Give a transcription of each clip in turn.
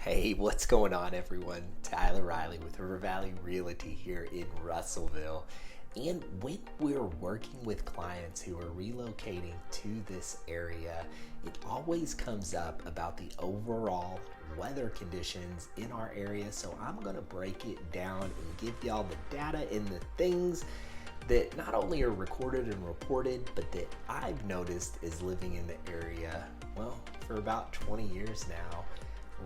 Hey, what's going on, everyone? Tylerriley with River Valley Realty here in Russellville. And when we're working with clients who are relocating to this area, it always comes up about the overall weather conditions in our area. So I'm going to break it down and give y'all the data and the things that not only are recorded and reported, but that I've noticed is living in the area, well, for about 20 years now.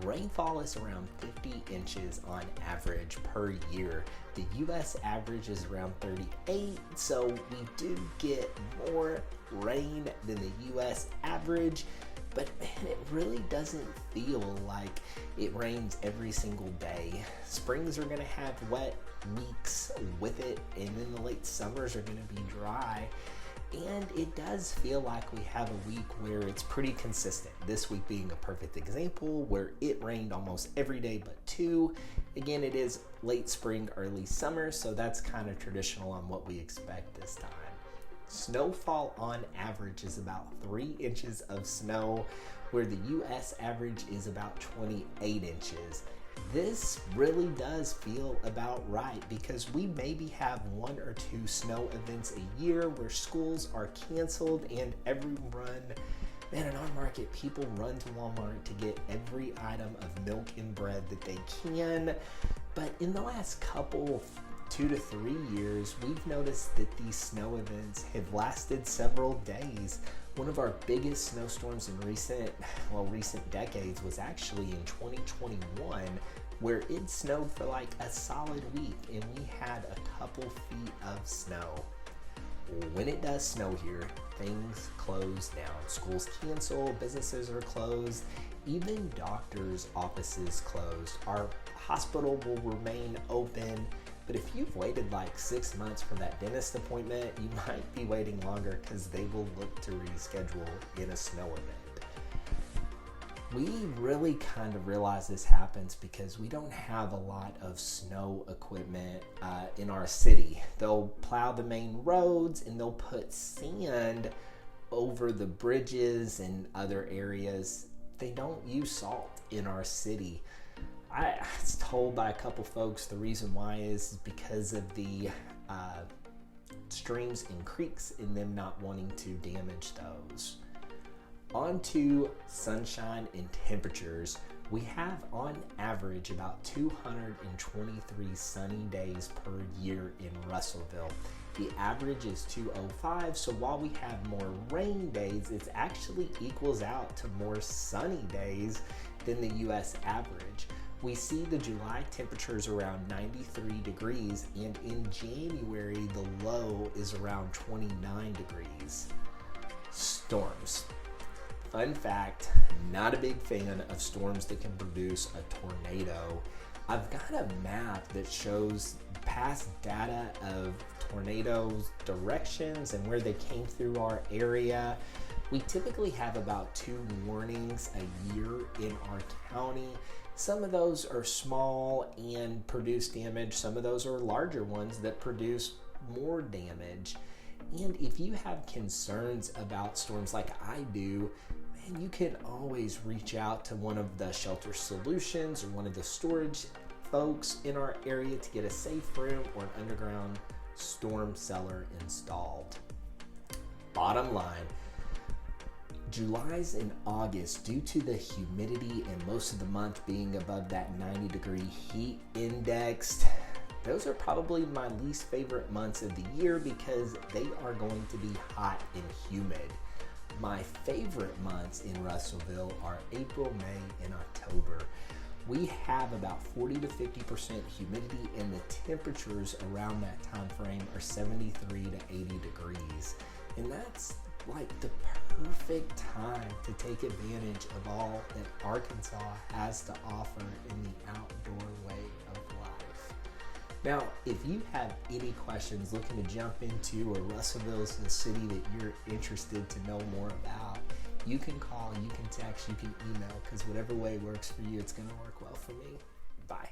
Rainfall is around 50 inches on average per year. The U.S. average is around 38, so we do get more rain than the U.S. average, but man, it really doesn't feel like it rains every single day. Springs are gonna have wet weeks with it, and then the late summers are gonna be dry. And it does feel like we have a week where it's pretty consistent. This week being a perfect example where it rained almost every day but two. Again, it is late spring, early summer, so that's kind of traditional on what we expect this time. Snowfall on average is about 3 inches of snow, where the U.S. average is about 28 inches. This really does feel about right because we maybe have 1 or 2 snow events a year where schools are canceled and in our market, people run to Walmart to get every item of milk and bread that they can. But in the last couple 2 to 3 years, we've noticed that these snow events have lasted several days. One of our biggest snowstorms in recent decades was actually in 2021, where it snowed for like a solid week and we had a couple feet of snow. When it does snow here, things close down. Schools cancel, businesses are closed, even doctors' offices closed. Our hospital will remain open. But if you've waited like 6 months for that dentist appointment, you might be waiting longer because they will look to reschedule in a snow event. We really kind of realize this happens because we don't have a lot of snow equipment in our city. They'll plow the main roads and they'll put sand over the bridges and other areas. They don't use salt in our city. I was told by a couple folks the reason why is because of the streams and creeks and them not wanting to damage those. On to sunshine and temperatures. We have on average about 223 sunny days per year in Russellville. The average is 205, so while we have more rain days, it actually equals out to more sunny days than the U.S. average. We see the July temperatures around 93 degrees, and in January, the low is around 29 degrees. Storms. Fun fact, not a big fan of storms that can produce a tornado. I've got a map that shows past data of tornadoes' directions and where they came through our area. We typically have about 2 warnings a year in our county. Some of those are small and produce damage. Some of those are larger ones that produce more damage. And if you have concerns about storms like I do, man, you can always reach out to one of the shelter solutions or one of the storage folks in our area to get a safe room or an underground storm cellar installed. Bottom line, July's and August, due to the humidity and most of the month being above that 90-degree heat index, those are probably my least favorite months of the year because they are going to be hot and humid. My favorite months in Russellville are April, May, and October. We have about 40 to 50% humidity and the temperatures around that time frame are 73 to 80 degrees. And that's like the perfect time to take advantage of all that Arkansas has to offer in the outdoor way of life. Now, if you have any questions looking to jump into, or Russellville is the city that you're interested to know more about, you can call, you can text, you can email, because whatever way works for you, it's going to work well for me. Bye.